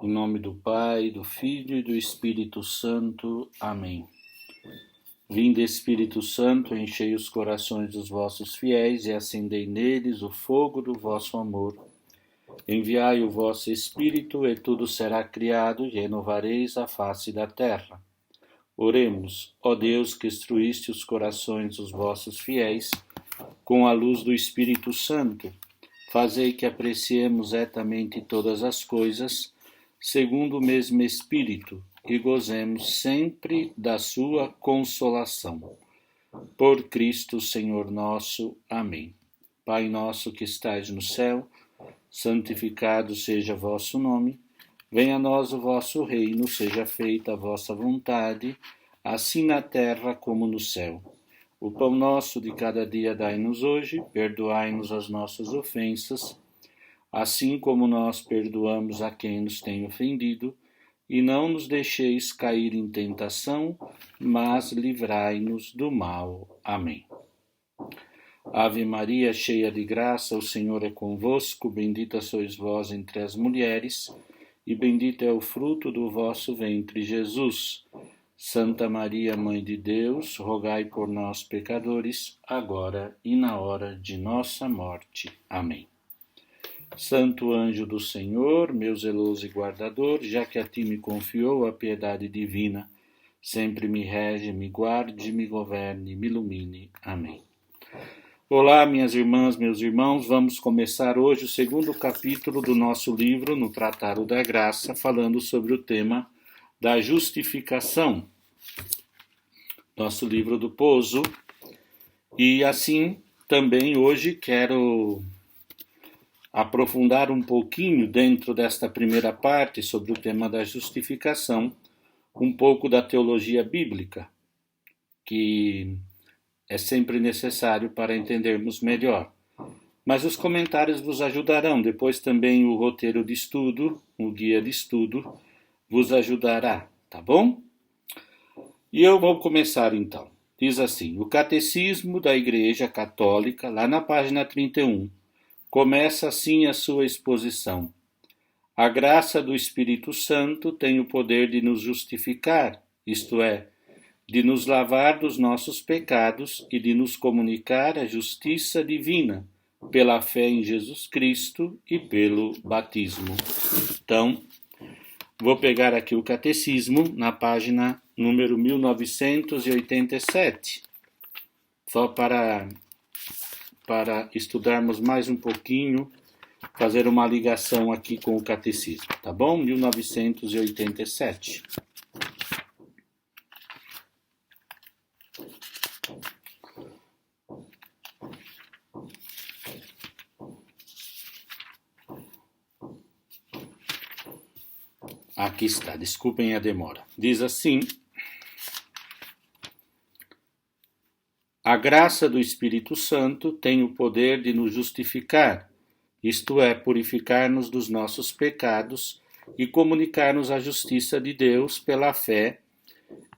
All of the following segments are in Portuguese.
Em nome do Pai, do Filho e do Espírito Santo. Amém. Vinde, Espírito Santo, enchei os corações dos vossos fiéis e acendei neles o fogo do vosso amor. Enviai o vosso Espírito e tudo será criado e renovareis a face da terra. Oremos, ó Deus, que instruíste os corações dos vossos fiéis com a luz do Espírito Santo. Fazei que apreciemos retamente todas as coisas, segundo o mesmo Espírito, e gozemos sempre da sua consolação. Por Cristo Senhor nosso. Amém. Pai nosso que estais no céu, santificado seja vosso nome. Venha a nós o vosso reino, seja feita a vossa vontade, assim na terra como no céu. O pão nosso de cada dia dai-nos hoje, perdoai-nos as nossas ofensas, assim como nós perdoamos a quem nos tem ofendido, e não nos deixeis cair em tentação, mas livrai-nos do mal. Amém. Ave Maria, cheia de graça, o Senhor é convosco, bendita sois vós entre as mulheres, e bendito é o fruto do vosso ventre, Jesus. Santa Maria, Mãe de Deus, rogai por nós, pecadores, agora e na hora de nossa morte. Amém. Santo anjo do Senhor, meu zeloso e guardador, já que a ti me confiou a piedade divina, sempre me rege, me guarde, me governe, me ilumine. Amém. Olá, minhas irmãs, meus irmãos, vamos começar hoje o segundo capítulo do nosso livro, no Tratado da Graça, falando sobre o tema da justificação, nosso livro do Pozo. E assim, também hoje quero aprofundar um pouquinho dentro desta primeira parte sobre o tema da justificação, um pouco da teologia bíblica, que é sempre necessário para entendermos melhor. Mas os comentários vos ajudarão, depois também o roteiro de estudo, o guia de estudo, vos ajudará, tá bom? E eu vou começar então. Diz assim: o Catecismo da Igreja Católica, lá na página 31, começa assim a sua exposição. A graça do Espírito Santo tem o poder de nos justificar, isto é, de nos lavar dos nossos pecados e de nos comunicar a justiça divina, pela fé em Jesus Cristo e pelo batismo. Então, vou pegar aqui o Catecismo, na página número 1987, só para estudarmos mais um pouquinho, fazer uma ligação aqui com o Catecismo, tá bom? 1987. Aqui está, desculpem a demora. Diz assim: a graça do Espírito Santo tem o poder de nos justificar, isto é, purificar-nos dos nossos pecados e comunicar-nos a justiça de Deus pela fé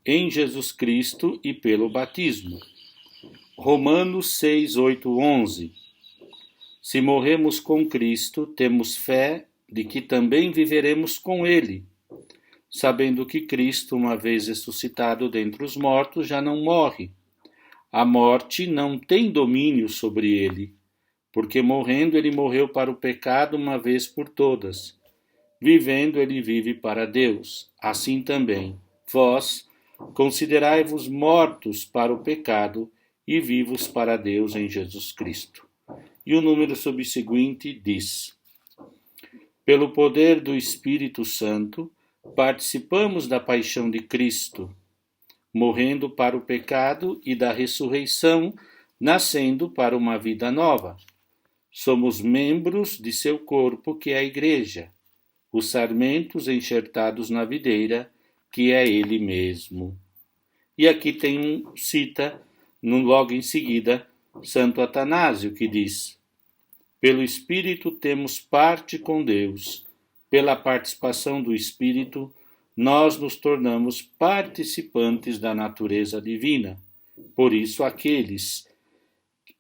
em Jesus Cristo e pelo batismo. Romanos 6, 8, 11. Se morremos com Cristo, temos fé de que também viveremos com Ele, sabendo que Cristo, uma vez ressuscitado dentre os mortos, já não morre. A morte não tem domínio sobre ele, porque morrendo ele morreu para o pecado uma vez por todas. Vivendo ele vive para Deus. Assim também, vós, considerai-vos mortos para o pecado e vivos para Deus em Jesus Cristo. E o número subsequente diz: pelo poder do Espírito Santo, participamos da paixão de Cristo, morrendo para o pecado e da ressurreição, nascendo para uma vida nova. Somos membros de seu corpo, que é a Igreja, os sarmentos enxertados na videira, que é Ele mesmo. E aqui tem cita, logo em seguida, Santo Atanásio, que diz: pelo Espírito temos parte com Deus. Pela participação do Espírito, nós nos tornamos participantes da natureza divina. Por isso, aqueles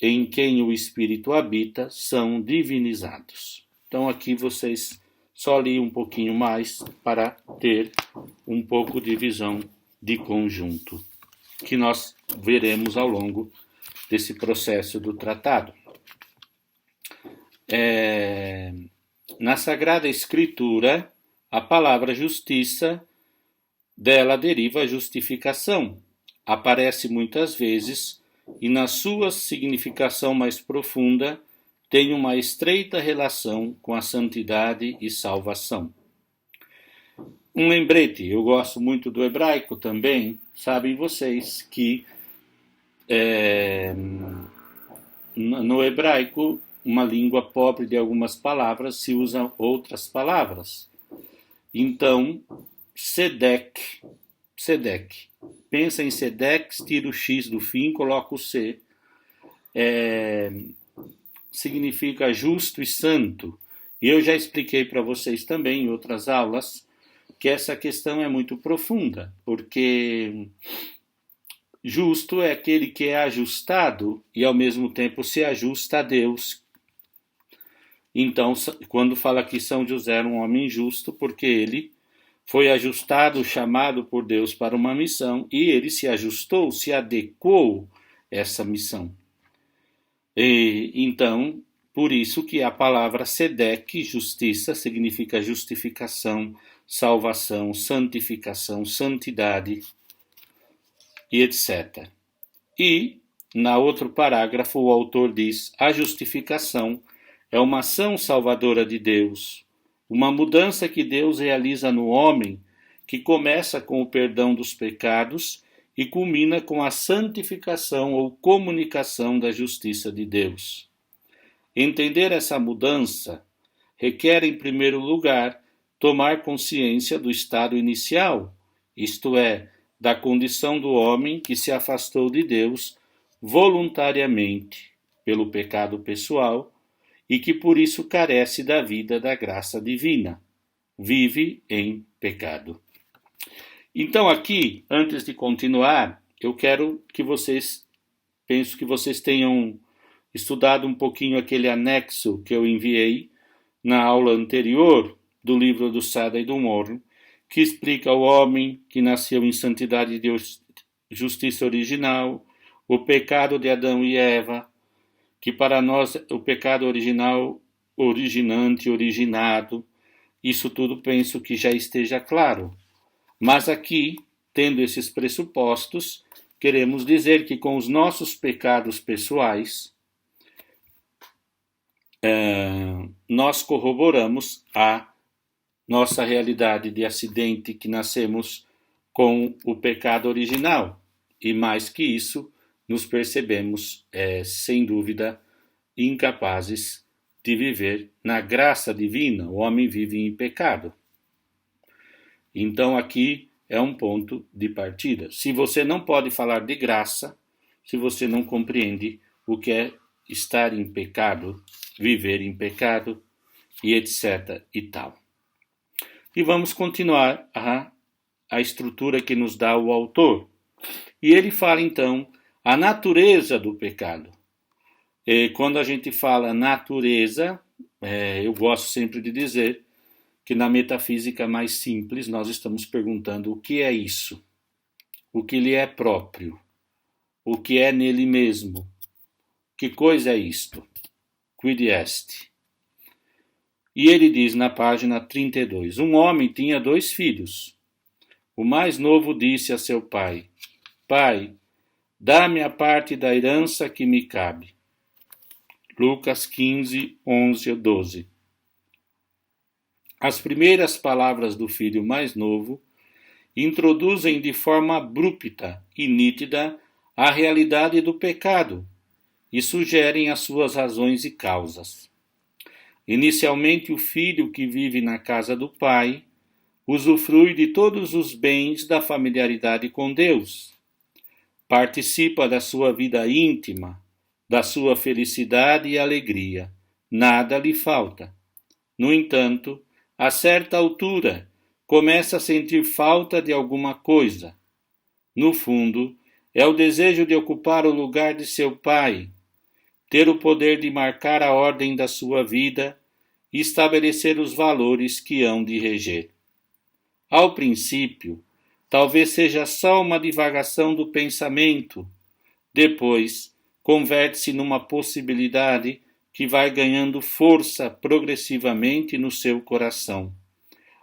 em quem o Espírito habita são divinizados. Então, aqui vocês só li um pouquinho mais para ter um pouco de visão de conjunto, que nós veremos ao longo desse processo do tratado. Na Sagrada Escritura, a palavra justiça, dela deriva a justificação. Aparece muitas vezes e, na sua significação mais profunda, tem uma estreita relação com a santidade e salvação. Um lembrete, eu gosto muito do hebraico também, sabem vocês que no hebraico, uma língua pobre de algumas palavras, se usam outras palavras. Então, Sedec. Pensa em Sedex, tira o X do fim, coloca o C. Significa justo e santo. E eu já expliquei para vocês também em outras aulas que essa questão é muito profunda, porque justo é aquele que é ajustado e ao mesmo tempo se ajusta a Deus. Então, quando fala que São José era um homem justo, porque ele foi ajustado, chamado por Deus para uma missão, e ele se ajustou, se adequou a essa missão. Então, por isso que a palavra Sedec, justiça, significa justificação, salvação, santificação, santidade e etc. E, na outro parágrafo, o autor diz: a justificação é uma ação salvadora de Deus, uma mudança que Deus realiza no homem, que começa com o perdão dos pecados e culmina com a santificação ou comunicação da justiça de Deus. Entender essa mudança requer, em primeiro lugar, tomar consciência do estado inicial, isto é, da condição do homem que se afastou de Deus voluntariamente pelo pecado pessoal e que por isso carece da vida da graça divina. Vive em pecado. Então aqui, antes de continuar, eu quero que penso que vocês tenham estudado um pouquinho aquele anexo que eu enviei na aula anterior do livro do Sada e do Morro, que explica o homem que nasceu em santidade de justiça original, o pecado de Adão e Eva, que para nós o pecado original, originante, originado, isso tudo penso que já esteja claro. Mas aqui, tendo esses pressupostos, queremos dizer que com os nossos pecados pessoais, nós corroboramos a nossa realidade de acidente que nascemos com o pecado original. E mais que isso, nos percebemos, sem dúvida, incapazes de viver na graça divina. O homem vive em pecado. Então aqui é um ponto de partida. Se você não pode falar de graça, se você não compreende o que é estar em pecado, viver em pecado e etc. e tal. E vamos continuar a estrutura que nos dá o autor. E ele fala então a natureza do pecado. E quando a gente fala natureza, eu gosto sempre de dizer que na metafísica mais simples nós estamos perguntando o que é isso, o que lhe é próprio, o que é nele mesmo, que coisa é isto, quid est? E ele diz na página 32, um homem tinha 2 filhos. O mais novo disse a seu pai: Pai, dá-me a parte da herança que me cabe. Lucas 15, 11 ou 12. As primeiras palavras do filho mais novo introduzem de forma abrupta e nítida a realidade do pecado e sugerem as suas razões e causas. Inicialmente, o filho que vive na casa do pai usufrui de todos os bens da familiaridade com Deus. Participa da sua vida íntima, da sua felicidade e alegria. Nada lhe falta. No entanto, a certa altura, começa a sentir falta de alguma coisa. No fundo, é o desejo de ocupar o lugar de seu pai, ter o poder de marcar a ordem da sua vida e estabelecer os valores que hão de reger. Ao princípio, talvez seja só uma divagação do pensamento, depois converte-se numa possibilidade que vai ganhando força progressivamente no seu coração,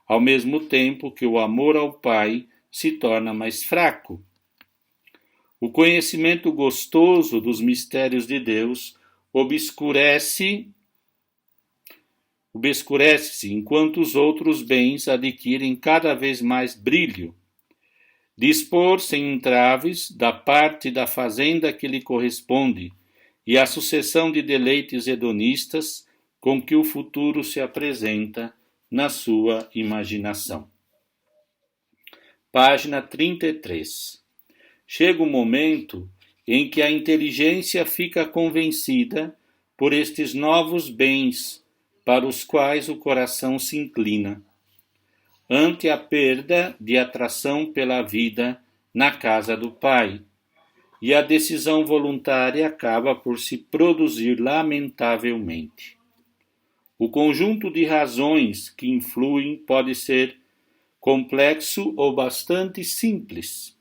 ao mesmo tempo que o amor ao Pai se torna mais fraco. O conhecimento gostoso dos mistérios de Deus obscurece-se enquanto os outros bens adquirem cada vez mais brilho. Dispor sem entraves da parte da fazenda que lhe corresponde e a sucessão de deleites hedonistas com que o futuro se apresenta na sua imaginação. Página 33. Chega o momento em que a inteligência fica convencida por estes novos bens para os quais o coração se inclina, ante a perda de atração pela vida na casa do Pai, e a decisão voluntária acaba por se produzir lamentavelmente. O conjunto de razões que influem pode ser complexo ou bastante simples.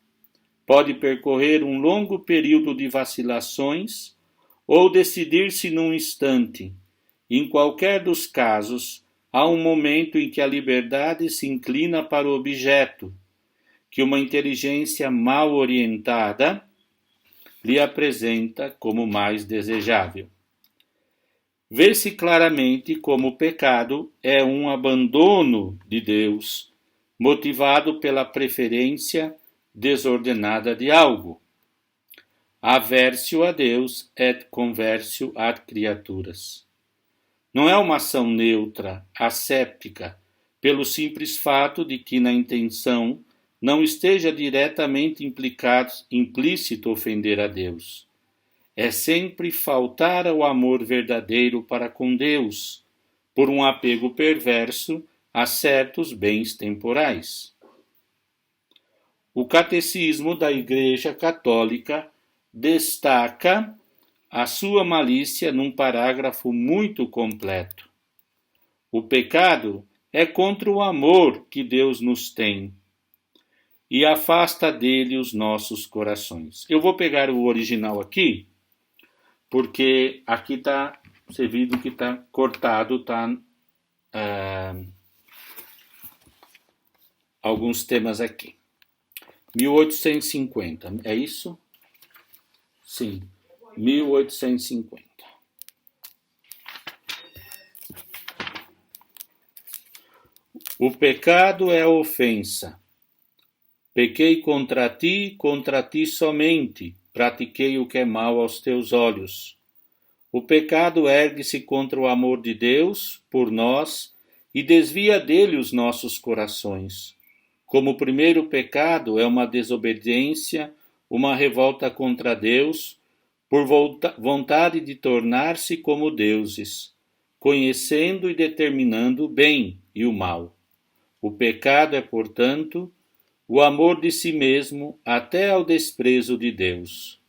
Pode percorrer um longo período de vacilações ou decidir-se num instante. Em qualquer dos casos, há um momento em que a liberdade se inclina para o objeto, que uma inteligência mal orientada lhe apresenta como mais desejável. Vê-se claramente como o pecado é um abandono de Deus, motivado pela preferência desordenada de algo. Aversio a Deus et conversio ad criaturas. Não é uma ação neutra, asséptica, pelo simples fato de que na intenção não esteja diretamente implícito ofender a Deus. É sempre faltar ao amor verdadeiro para com Deus, por um apego perverso a certos bens temporais. O Catecismo da Igreja Católica destaca a sua malícia num parágrafo muito completo. O pecado é contra o amor que Deus nos tem e afasta dele os nossos corações. Eu vou pegar o original aqui, porque aqui está, você viu que está cortado, está alguns temas aqui. 1850, é isso? Sim, 1850. O pecado é a ofensa. Pequei contra ti somente, pratiquei o que é mal aos teus olhos. O pecado ergue-se contra o amor de Deus por nós e desvia dele os nossos corações. Como o primeiro pecado é uma desobediência, uma revolta contra Deus, por vontade de tornar-se como deuses, conhecendo e determinando o bem e o mal. O pecado é, portanto, o amor de si mesmo até ao desprezo de Deus.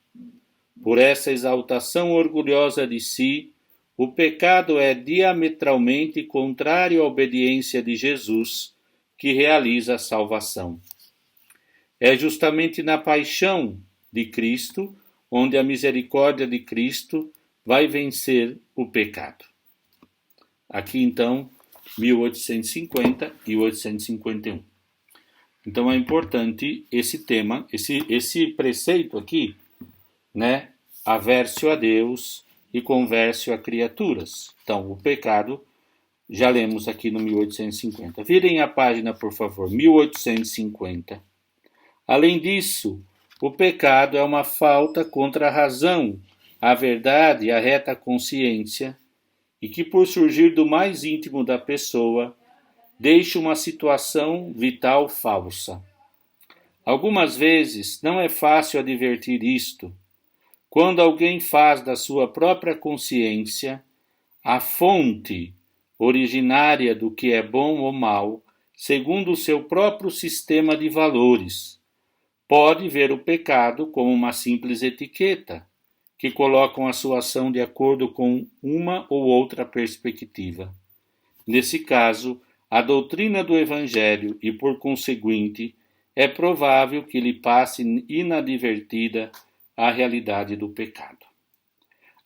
Por essa exaltação orgulhosa de si, o pecado é diametralmente contrário à obediência de Jesus, que realiza a salvação. É justamente na paixão de Cristo, onde a misericórdia de Cristo vai vencer o pecado. Aqui, então, 1850 e 1851. Então é importante esse tema, esse preceito aqui, né? Aversio a Deus e conversio a criaturas. Então, o pecado, já lemos aqui no 1850. Virem a página, por favor, 1850. Além disso, o pecado é uma falta contra a razão, a verdade e a reta consciência, e que, por surgir do mais íntimo da pessoa, deixa uma situação vital falsa. Algumas vezes não é fácil advertir isto. Quando alguém faz da sua própria consciência a fonte originária do que é bom ou mal, segundo o seu próprio sistema de valores, pode ver o pecado como uma simples etiqueta, que colocam a sua ação de acordo com uma ou outra perspectiva. Nesse caso, a doutrina do Evangelho e, por conseguinte, é provável que lhe passe inadvertida a realidade do pecado.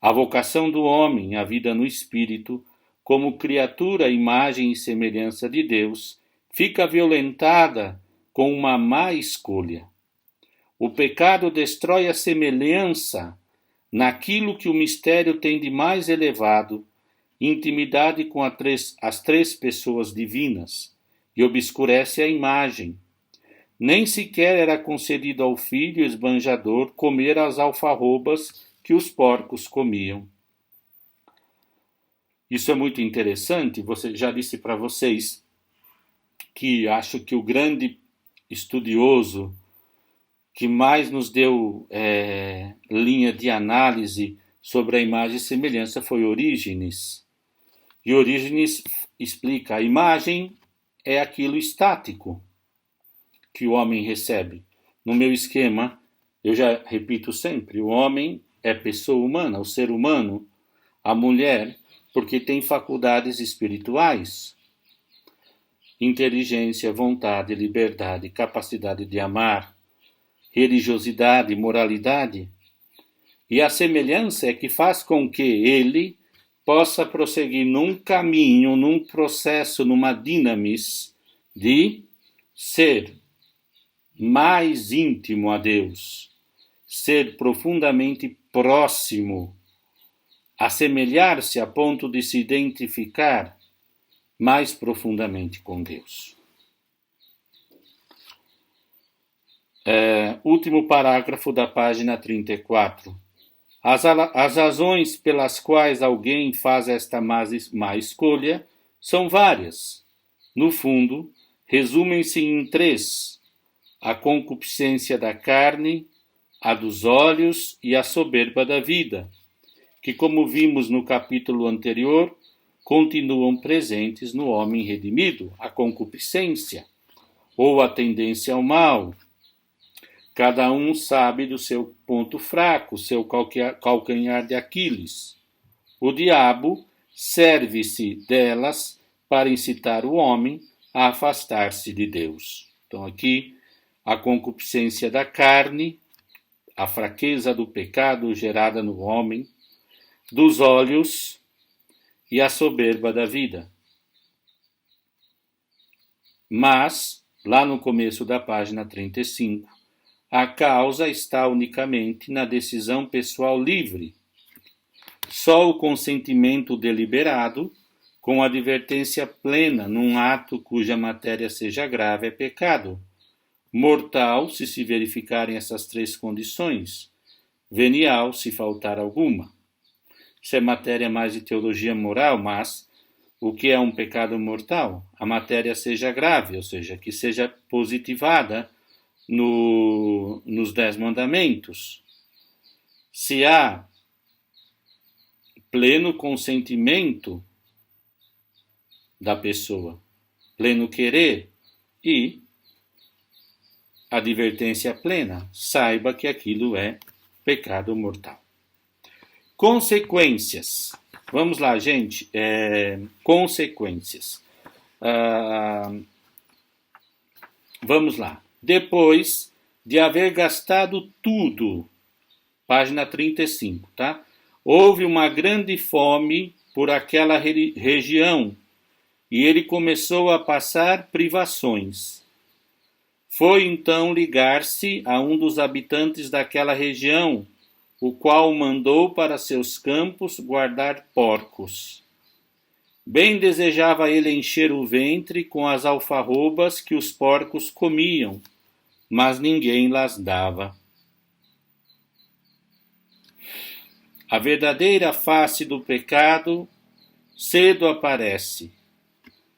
A vocação do homem à vida no Espírito, como criatura, imagem e semelhança de Deus, fica violentada com uma má escolha. O pecado destrói a semelhança naquilo que o mistério tem de mais elevado, intimidade com as três pessoas divinas, e obscurece a imagem. Nem sequer era concedido ao filho esbanjador comer as alfarrobas que os porcos comiam. Isso é muito interessante. Já disse para vocês que acho que o grande estudioso que mais nos deu linha de análise sobre a imagem e semelhança foi Orígenes. E Orígenes explica: a imagem é aquilo estático que o homem recebe. No meu esquema, eu já repito sempre, o homem é pessoa humana, o ser humano, a mulher, porque tem faculdades espirituais, inteligência, vontade, liberdade, capacidade de amar, religiosidade, moralidade. E a semelhança é que faz com que ele possa prosseguir num caminho, num processo, numa dinamis de ser mais íntimo a Deus, ser profundamente próximo, assemelhar-se a ponto de se identificar mais profundamente com Deus. Último parágrafo da página 34. As razões pelas quais alguém faz esta má escolha são várias. No fundo, resumem-se em três: a concupiscência da carne, a dos olhos e a soberba da vida, que, como vimos no capítulo anterior, continuam presentes no homem redimido. A concupiscência, ou a tendência ao mal. Cada um sabe do seu ponto fraco, seu calcanhar de Aquiles. O diabo serve-se delas para incitar o homem a afastar-se de Deus. Então aqui, a concupiscência da carne, a fraqueza do pecado gerada no homem, dos olhos e a soberba da vida. Mas, lá no começo da página 35, a causa está unicamente na decisão pessoal livre. Só o consentimento deliberado, com advertência plena num ato cuja matéria seja grave, é pecado. Mortal, se verificarem essas três condições. Venial, se faltar alguma. Isso é matéria mais de teologia moral, mas o que é um pecado mortal? A matéria seja grave, ou seja, que seja positivada nos 10 mandamentos. Se há pleno consentimento da pessoa, pleno querer e advertência plena, saiba que aquilo é pecado mortal. Consequências. Vamos lá, gente. Consequências. Vamos lá. Depois de haver gastado tudo, página 35, tá? Houve uma grande fome por aquela região e ele começou a passar privações. Foi então ligar-se a um dos habitantes daquela região, o qual mandou para seus campos guardar porcos. Bem desejava ele encher o ventre com as alfarrobas que os porcos comiam, mas ninguém las dava. A verdadeira face do pecado cedo aparece.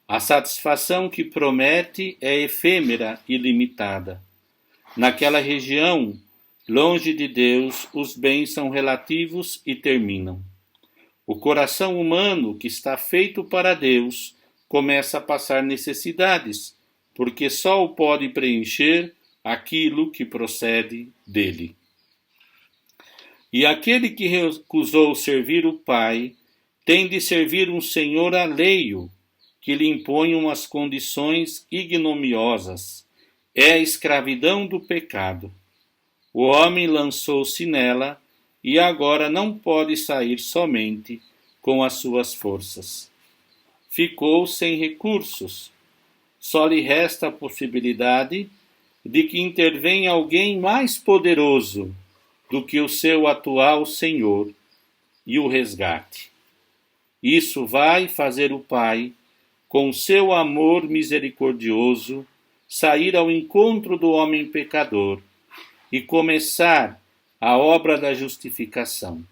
A satisfação que promete é efêmera e limitada. Naquela região, longe de Deus, os bens são relativos e terminam. O coração humano, que está feito para Deus, começa a passar necessidades, porque só o pode preencher aquilo que procede dele. E aquele que recusou servir o Pai tem de servir um senhor alheio, que lhe impõe umas condições ignominiosas. É a escravidão do pecado. O homem lançou-se nela e agora não pode sair somente com as suas forças. Ficou sem recursos. Só lhe resta a possibilidade de que intervenha alguém mais poderoso do que o seu atual Senhor e o resgate. Isso vai fazer o Pai, com seu amor misericordioso, sair ao encontro do homem pecador e começar a obra da justificação.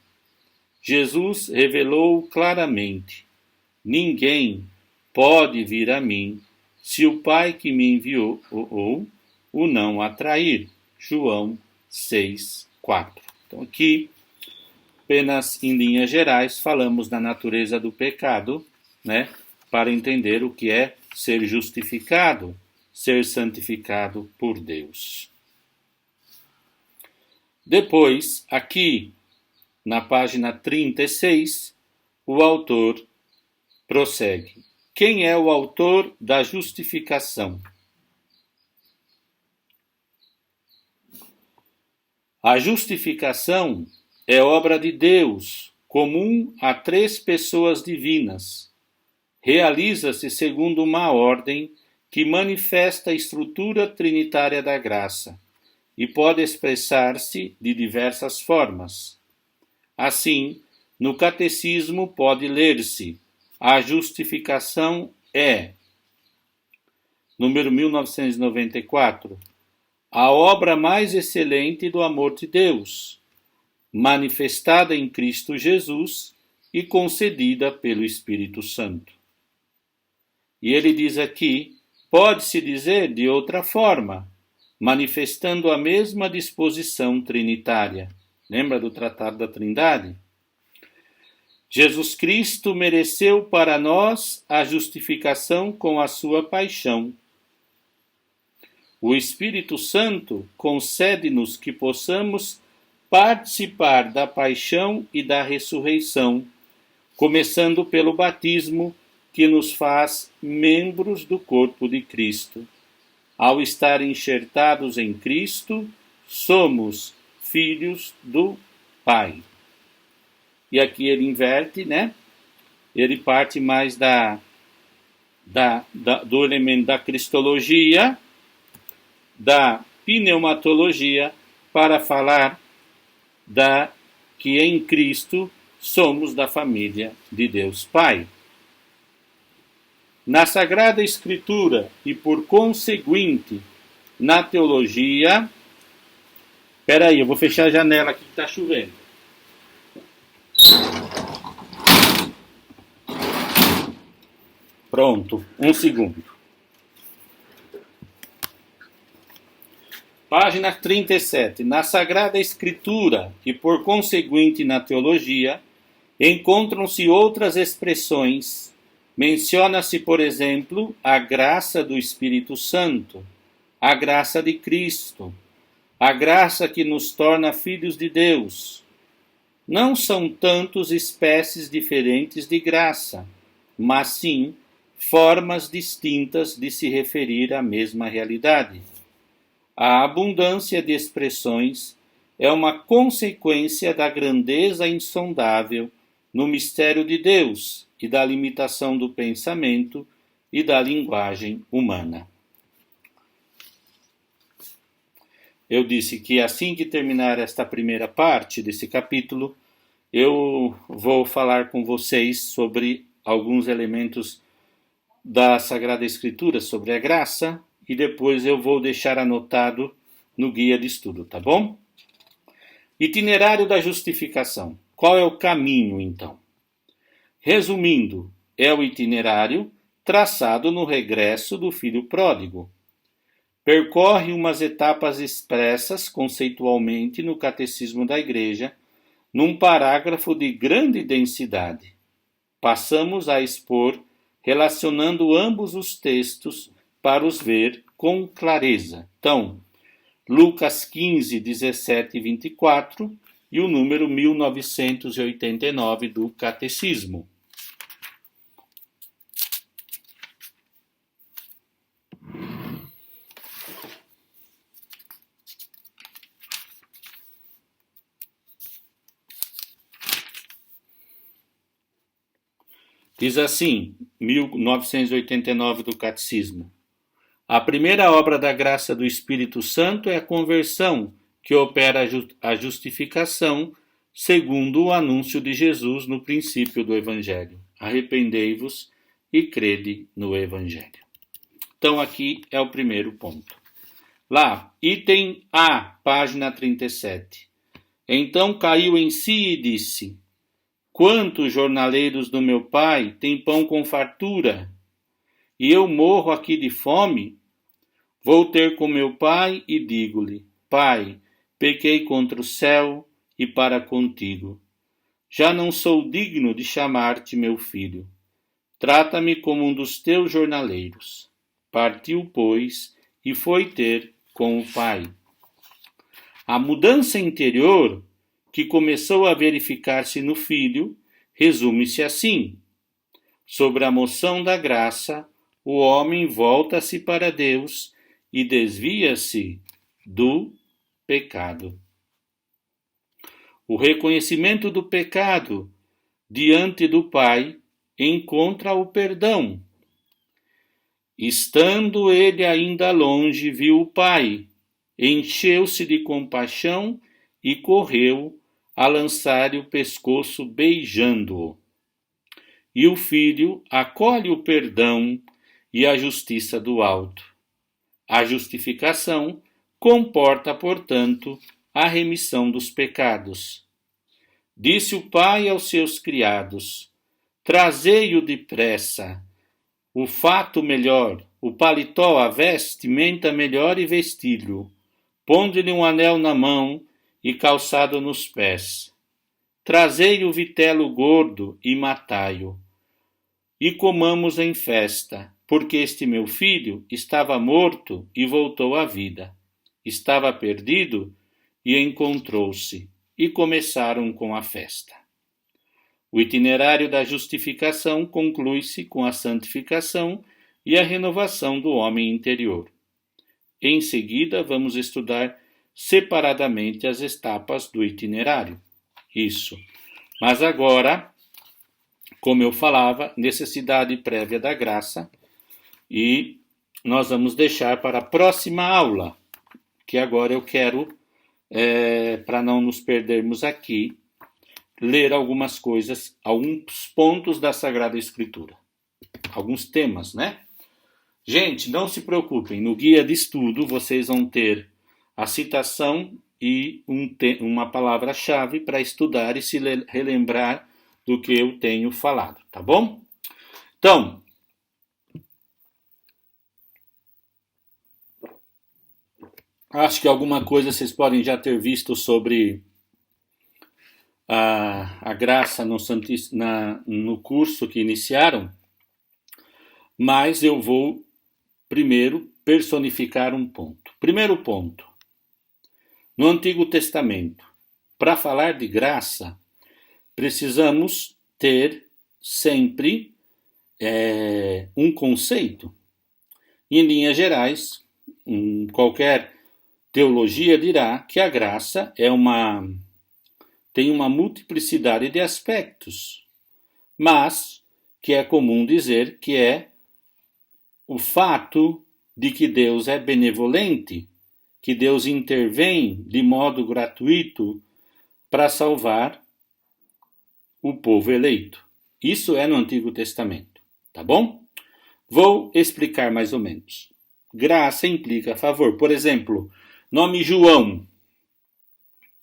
Jesus revelou claramente: ninguém pode vir a mim se o Pai que me enviou o não atrair. João 6:4. Então aqui, apenas em linhas gerais, falamos da natureza do pecado, né, para entender o que é ser justificado, ser santificado por Deus. Depois, aqui, na página 36, o autor prossegue. Quem é o autor da justificação? A justificação é obra de Deus, comum a 3 pessoas divinas. Realiza-se segundo uma ordem que manifesta a estrutura trinitária da graça e pode expressar-se de diversas formas. Assim, no catecismo pode ler-se: a justificação é, número 1994, a obra mais excelente do amor de Deus, manifestada em Cristo Jesus e concedida pelo Espírito Santo. E ele diz aqui, pode-se dizer de outra forma, manifestando a mesma disposição trinitária. Lembra do Tratado da Trindade? Jesus Cristo mereceu para nós a justificação com a sua paixão. O Espírito Santo concede-nos que possamos participar da paixão e da ressurreição, começando pelo batismo, que nos faz membros do corpo de Cristo. Ao estar enxertados em Cristo, somos filhos do Pai. E aqui ele inverte, né? Ele parte mais do elemento da cristologia, da pneumatologia, para falar que em Cristo somos da família de Deus Pai. Na Sagrada Escritura e, por conseguinte, na teologia... Espera aí, eu vou fechar a janela aqui que está chovendo. Pronto, um segundo. Página 37. Na Sagrada Escritura e, por conseguinte, na teologia, encontram-se outras expressões. Menciona-se, por exemplo, a graça do Espírito Santo, a graça de Cristo, a graça que nos torna filhos de Deus. Não são tantos espécies diferentes de graça, mas sim formas distintas de se referir à mesma realidade. A abundância de expressões é uma consequência da grandeza insondável no mistério de Deus e da limitação do pensamento e da linguagem humana. Eu disse que assim que terminar esta primeira parte desse capítulo, eu vou falar com vocês sobre alguns elementos da Sagrada Escritura, sobre a graça, e depois eu vou deixar anotado no guia de estudo, tá bom? Itinerário da justificação. Qual é o caminho, então? Resumindo, é o itinerário traçado no regresso do filho pródigo. Percorre umas etapas expressas conceitualmente no Catecismo da Igreja, num parágrafo de grande densidade. Passamos a expor relacionando ambos os textos para os ver com clareza. Então, Lucas 15, 17 e 24 e o número 1989 do Catecismo. Diz assim, 1989 do Catecismo: a primeira obra da graça do Espírito Santo é a conversão, que opera a justificação, segundo o anúncio de Jesus no princípio do Evangelho. Arrependei-vos e crede no Evangelho. Então aqui é o primeiro ponto. Lá, item A, página 37. Então caiu em si e disse: quantos jornaleiros do meu pai têm pão com fartura, e eu morro aqui de fome? Vou ter com meu pai e digo-lhe: Pai, pequei contra o céu e para contigo. Já não sou digno de chamar-te meu filho. Trata-me como um dos teus jornaleiros. Partiu, pois, e foi ter com o pai. A mudança interior que começou a verificar-se no filho resume-se assim: sobre a moção da graça, o homem volta-se para Deus e desvia-se do pecado. O reconhecimento do pecado diante do Pai encontra o perdão. Estando ele ainda longe, viu o Pai, encheu-se de compaixão e correu a lançar-lhe o pescoço beijando-o. E o filho acolhe o perdão e a justiça do alto. A justificação comporta, portanto, a remissão dos pecados. Disse o pai aos seus criados: trazei-o depressa, o fato melhor, o paletó, a vestimenta melhor e vestilho, pondo-lhe um anel na mão e calçado nos pés. Trazei o vitelo gordo e matai-o, e comamos em festa, porque este meu filho estava morto e voltou à vida. Estava perdido e encontrou-se, e começaram com a festa. O itinerário da justificação conclui-se com a santificação e a renovação do homem interior. Em seguida, vamos estudar separadamente as etapas do itinerário. Isso. Mas agora, como eu falava, necessidade prévia da graça, e nós vamos deixar para a próxima aula, que agora eu quero, para não nos perdermos aqui, ler algumas coisas, alguns pontos da Sagrada Escritura. Alguns temas, né? Gente, não se preocupem, no guia de estudo vocês vão ter a citação e uma palavra-chave para estudar e se relembrar do que eu tenho falado, tá bom? Então, acho que alguma coisa vocês podem já ter visto sobre a graça no curso que iniciaram, mas eu vou primeiro personificar um ponto. Primeiro ponto. No Antigo Testamento, para falar de graça, precisamos ter sempre um conceito. Em linhas gerais, qualquer teologia dirá que a graça tem uma multiplicidade de aspectos, mas que é comum dizer que é o fato de que Deus é benevolente, que Deus intervém de modo gratuito para salvar o povo eleito. Isso é no Antigo Testamento, tá bom? Vou explicar mais ou menos. Graça implica favor. Por exemplo, nome João.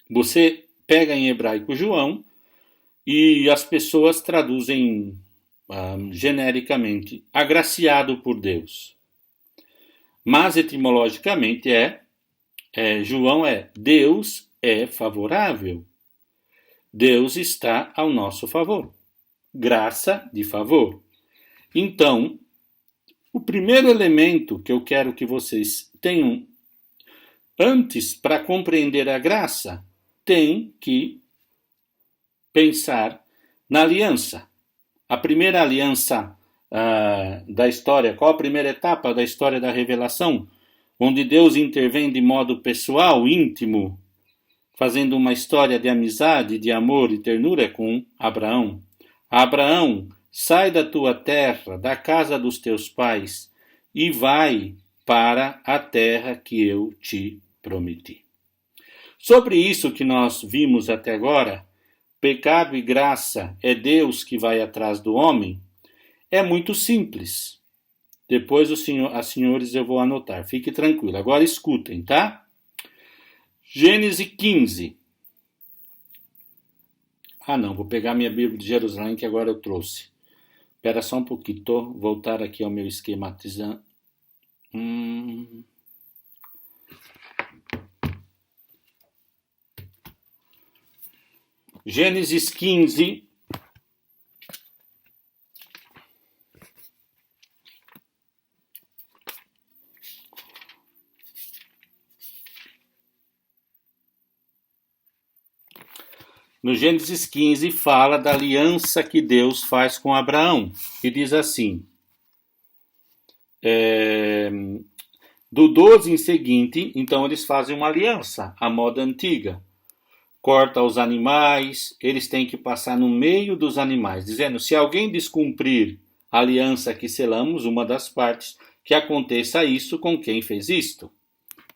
Você pega em hebraico João e as pessoas traduzem genericamente agraciado por Deus. Mas etimologicamente João Deus é favorável. Deus está ao nosso favor. Graça de favor. Então, o primeiro elemento que eu quero que vocês tenham antes para compreender a graça, tem que pensar na aliança. A primeira aliança da história, qual a primeira etapa da história da revelação? Onde Deus intervém de modo pessoal, íntimo, fazendo uma história de amizade, de amor e ternura com Abraão. A Abraão sai da tua terra, da casa dos teus pais, e vai para a terra que eu te prometi. Sobre isso que nós vimos até agora, pecado e graça é Deus que vai atrás do homem, é muito simples. Depois as senhores eu vou anotar, fique tranquilo. Agora escutem, tá? Gênesis 15. Não, vou pegar minha Bíblia de Jerusalém que agora eu trouxe. Espera só um pouquinho, voltar aqui ao meu esquematizando. Gênesis 15. No Gênesis 15 fala da aliança que Deus faz com Abraão. E diz assim, do 12 em seguinte, então eles fazem uma aliança, a moda antiga. Corta os animais, eles têm que passar no meio dos animais, dizendo, se alguém descumprir a aliança que selamos, uma das partes, que aconteça isso com quem fez isto,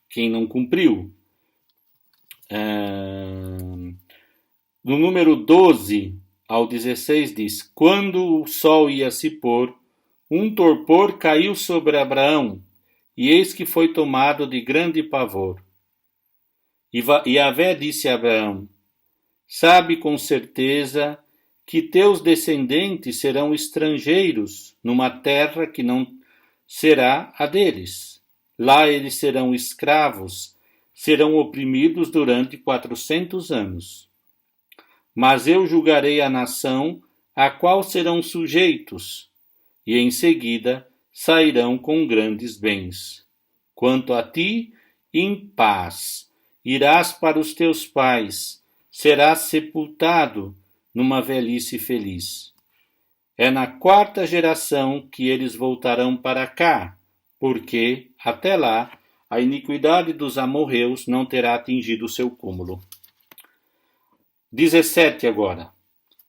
quem não cumpriu. No número 12 ao 16 diz, quando o sol ia se pôr, um torpor caiu sobre Abraão, e eis que foi tomado de grande pavor. E Yahvé disse a Abraão, sabe com certeza que teus descendentes serão estrangeiros numa terra que não será a deles. Lá eles serão escravos, serão oprimidos durante 400 anos. Mas eu julgarei a nação a qual serão sujeitos, e em seguida sairão com grandes bens. Quanto a ti, em paz, irás para os teus pais, serás sepultado numa velhice feliz. É na 4ª geração que eles voltarão para cá, porque, até lá, a iniquidade dos amorreus não terá atingido o seu cúmulo. 17 agora.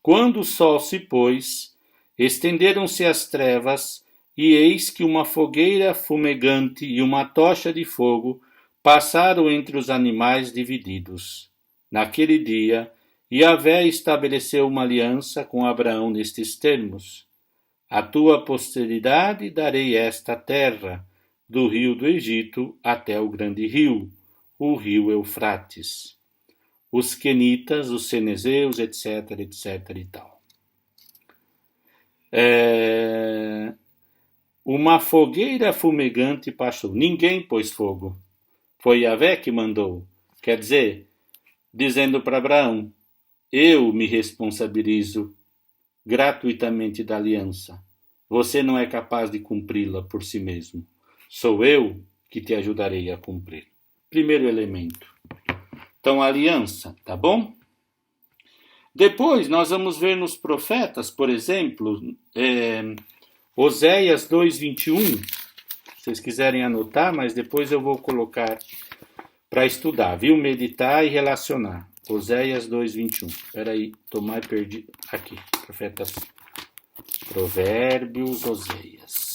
Quando o sol se pôs, estenderam-se as trevas, e eis que uma fogueira fumegante e uma tocha de fogo passaram entre os animais divididos. Naquele dia, Yahvé estabeleceu uma aliança com Abraão nestes termos. À tua posteridade darei esta terra, do rio do Egito até o grande rio, o rio Eufrates. Os quenitas, os cenezeus, etc, etc e tal. Uma fogueira fumegante passou. Ninguém pôs fogo. Foi Yahvé que mandou. Quer dizer, dizendo para Abraão, eu me responsabilizo gratuitamente da aliança. Você não é capaz de cumpri-la por si mesmo. Sou eu que te ajudarei a cumprir. Primeiro elemento. Então, a aliança, tá bom? Depois, nós vamos ver nos profetas, por exemplo, Oséias 2:21. Se vocês quiserem anotar, mas depois eu vou colocar para estudar, viu? Meditar e relacionar. Oséias 2:21. Espera aí, tomar e perdi. Aqui, profetas. Provérbios, Oséias.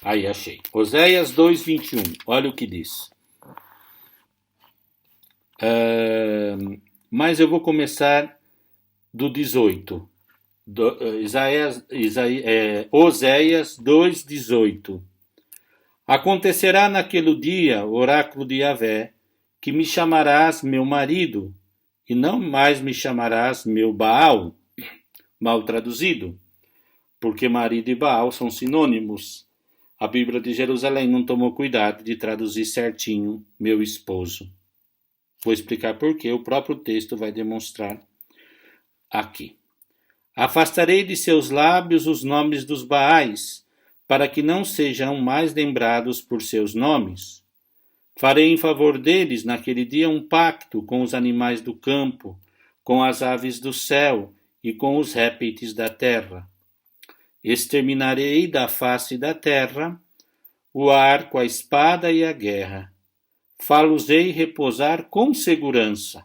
Aí, achei. Oséias 2:21. Olha o que diz. Mas eu vou começar do 18. Oséias 2:18. Acontecerá naquele dia, o oráculo de Yahvé, que me chamarás meu marido, e não mais me chamarás meu Baal, mal traduzido, porque marido e Baal são sinônimos. A Bíblia de Jerusalém não tomou cuidado de traduzir certinho meu esposo. Vou explicar por quê, o próprio texto vai demonstrar aqui. Afastarei de seus lábios os nomes dos Baais, para que não sejam mais lembrados por seus nomes. Farei em favor deles naquele dia um pacto com os animais do campo, com as aves do céu e com os répteis da terra. Exterminarei da face da terra o arco, a espada e a guerra. Fá-los-ei repousar com segurança.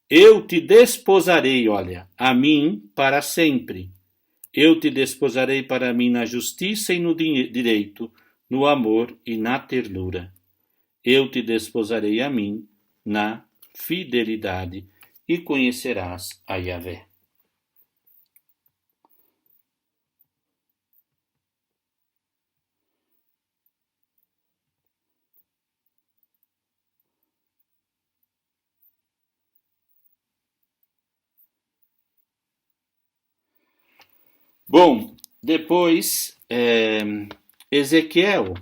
Eu te desposarei, olha, a mim para sempre. Eu te desposarei para mim na justiça e no direito, no amor e na ternura. Eu te desposarei a mim na fidelidade e conhecerás a Yahvé. Bom, depois, Ezequiel,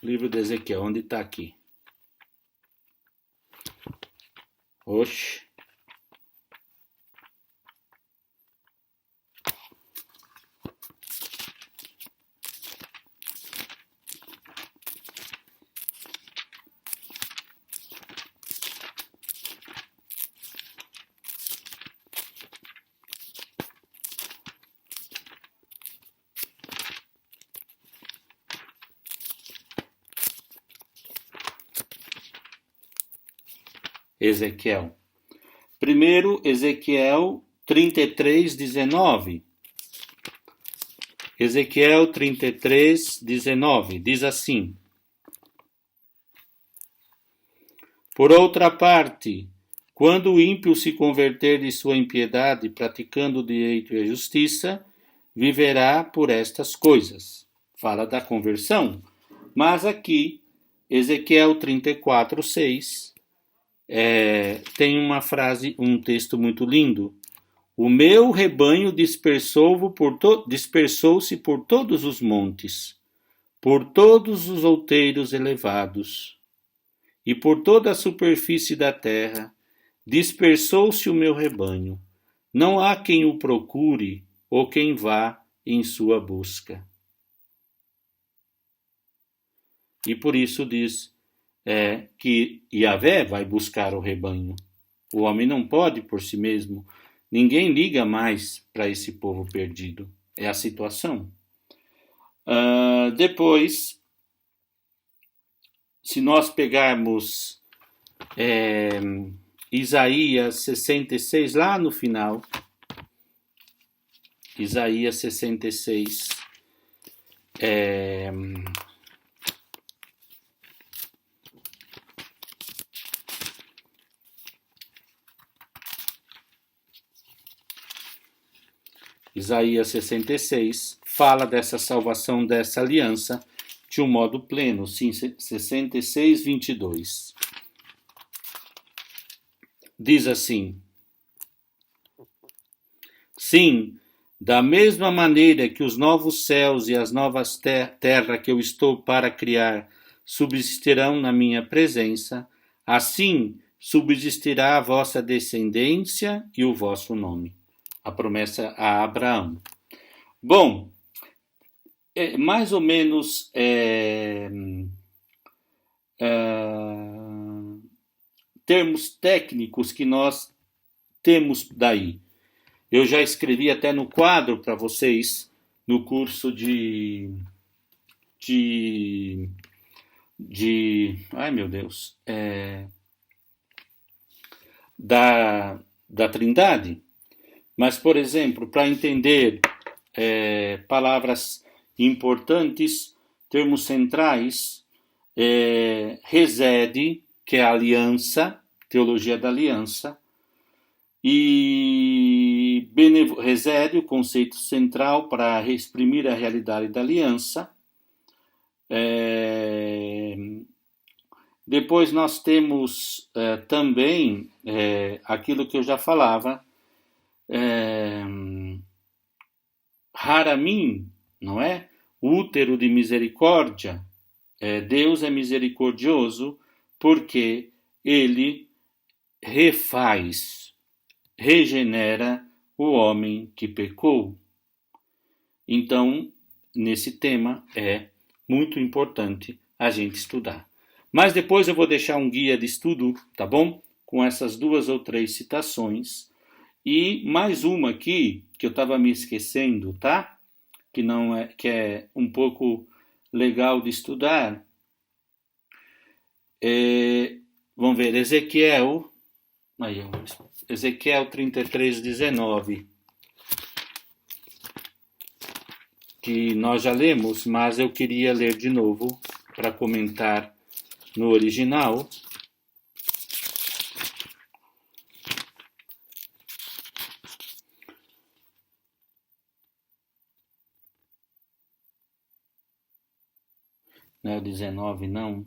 livro de Ezequiel, onde está aqui? Oxe. Ezequiel. Primeiro, Ezequiel 33, 19. Ezequiel 33, 19, diz assim: Por outra parte, quando o ímpio se converter de sua impiedade, praticando o direito e a justiça, viverá por estas coisas. Fala da conversão. Mas aqui, Ezequiel 34, 6, tem uma frase, um texto muito lindo. O meu rebanho dispersou-se por todos os montes, por todos os outeiros elevados, e por toda a superfície da terra, dispersou-se o meu rebanho. Não há quem o procure ou quem vá em sua busca. E por isso diz que Yahvé vai buscar o rebanho. O homem não pode por si mesmo. Ninguém liga mais para esse povo perdido. É a situação. Depois, se nós pegarmos Isaías 66, lá no final, Isaías 66, Isaías 66 fala dessa salvação, dessa aliança, de um modo pleno. Sim, 66, 22. Diz assim: Sim, da mesma maneira que os novos céus e as novas terras que eu estou para criar subsistirão na minha presença, assim subsistirá a vossa descendência e o vosso nome. A promessa a Abraão. Bom, mais ou menos termos técnicos que nós temos daí. Eu já escrevi até no quadro para vocês no curso ai meu Deus, da Trindade. Mas, por exemplo, para entender palavras importantes, termos centrais, resede, que é a aliança, teologia da aliança, e resede, o conceito central para exprimir a realidade da aliança. Depois nós temos também aquilo que eu já falava, Haramim, não é? Útero de misericórdia. Deus é misericordioso porque Ele refaz, regenera o homem que pecou. Então, nesse tema é muito importante a gente estudar. Mas depois eu vou deixar um guia de estudo, tá bom? Com essas 2 ou 3 citações. E mais uma aqui, que eu estava me esquecendo, tá? Que é um pouco legal de estudar. Vamos ver, Ezequiel 33:19, que nós já lemos, mas eu queria ler de novo para comentar no original. Não é o 19, não.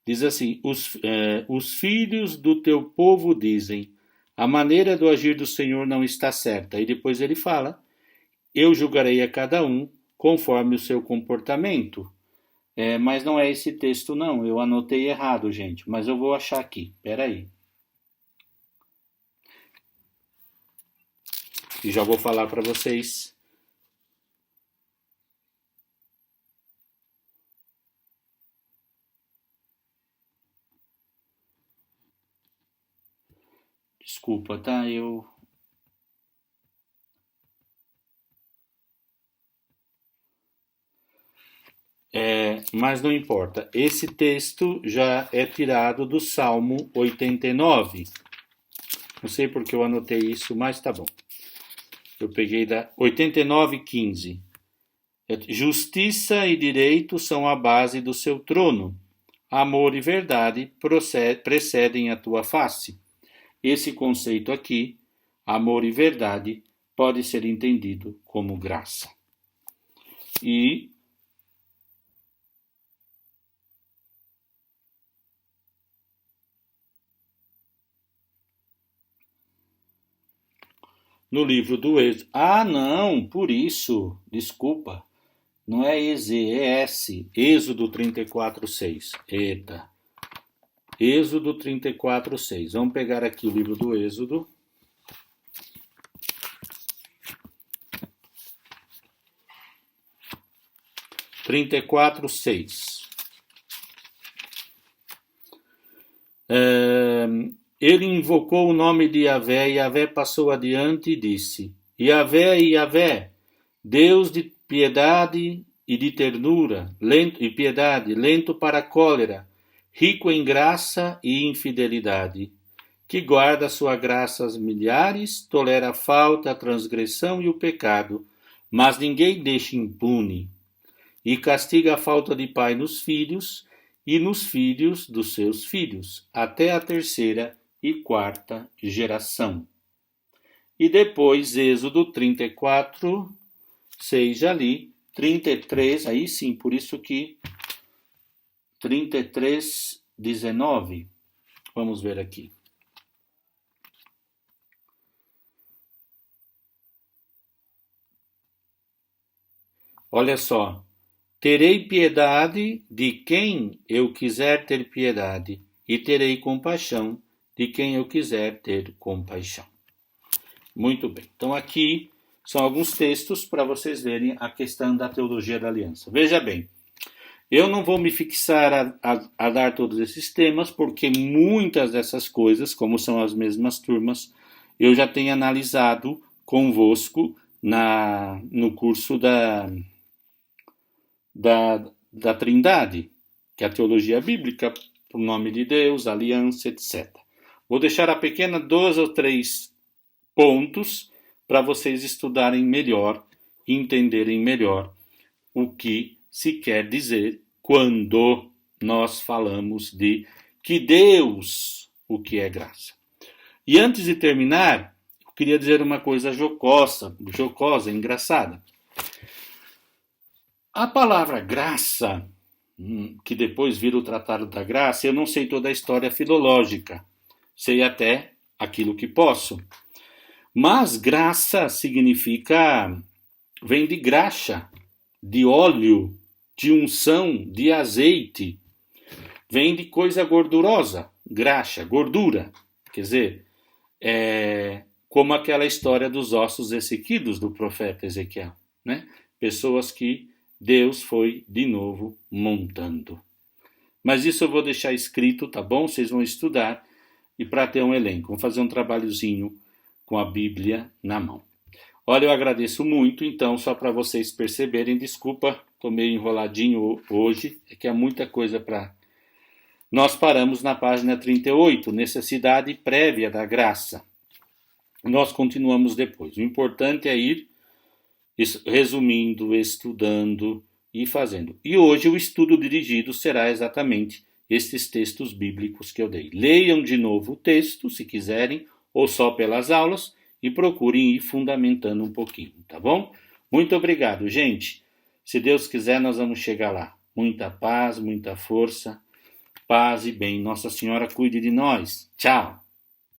Diz assim: os filhos do teu povo dizem, a maneira do agir do Senhor não está certa. E depois ele fala, eu julgarei a cada um conforme o seu comportamento. Mas não é esse texto, não. Eu anotei errado, gente. Mas eu vou achar aqui. Peraí. E já vou falar para vocês. Desculpa, tá? Mas não importa. Esse texto já é tirado do Salmo 89. Não sei porque eu anotei isso, mas tá bom. Eu peguei da 89:15. Justiça e direito são a base do seu trono. Amor e verdade precedem a tua face. Esse conceito aqui, amor e verdade, pode ser entendido como graça. E no livro do Êxodo. Ah, não, por isso, desculpa. Não é EZ, é S. Êxodo 34:6. Eita. Êxodo 34:6. Vamos pegar aqui o livro do Êxodo. Trinta e quatro, 6. Ele invocou o nome de Yahvé, e Yahvé passou adiante e disse: Yahvé, Deus de piedade e de ternura, lento para a cólera, rico em graça e infidelidade, que guarda sua graça aos milhares, tolera a falta, a transgressão e o pecado, mas ninguém deixa impune, e castiga a falta de pai nos filhos e nos filhos dos seus filhos, até a terceira e quarta geração. E depois, Êxodo 34, 6 já li, 33, aí sim, por isso que 33, 19. Vamos ver aqui. Olha só. Terei piedade de quem eu quiser ter piedade, e terei compaixão de quem eu quiser ter compaixão. Muito bem. Então aqui são alguns textos para vocês verem a questão da teologia da aliança. Veja bem, eu não vou me fixar a dar todos esses temas, porque muitas dessas coisas, como são as mesmas turmas, eu já tenho analisado convosco no curso da Trindade, que é a teologia bíblica, o nome de Deus, aliança, etc. Vou deixar a pequena 2 ou 3 pontos para vocês estudarem melhor e entenderem melhor o que se quer dizer quando nós falamos de que Deus, o que é graça. E antes de terminar, eu queria dizer uma coisa jocosa, engraçada. A palavra graça, que depois vira o Tratado da Graça, eu não sei toda a história filológica, sei até aquilo que posso. Mas graça significa, vem de graxa, de óleo, de unção, de azeite, vem de coisa gordurosa, graxa, gordura. Quer dizer, como aquela história dos ossos ressequidos do profeta Ezequiel, né? Pessoas que Deus foi de novo montando. Mas isso eu vou deixar escrito, tá bom? Vocês vão estudar e para ter um elenco, vamos fazer um trabalhozinho com a Bíblia na mão. Olha, eu agradeço muito, então, só para vocês perceberem, desculpa, estou meio enroladinho hoje, é que há muita coisa para... Nós paramos na página 38, necessidade prévia da graça. Nós continuamos depois. O importante é ir resumindo, estudando e fazendo. E hoje o estudo dirigido será exatamente estes textos bíblicos que eu dei. Leiam de novo o texto, se quiserem, ou só pelas aulas, e procurem ir fundamentando um pouquinho, tá bom? Muito obrigado, gente. Se Deus quiser, nós vamos chegar lá. Muita paz, muita força, paz e bem. Nossa Senhora cuide de nós. Tchau.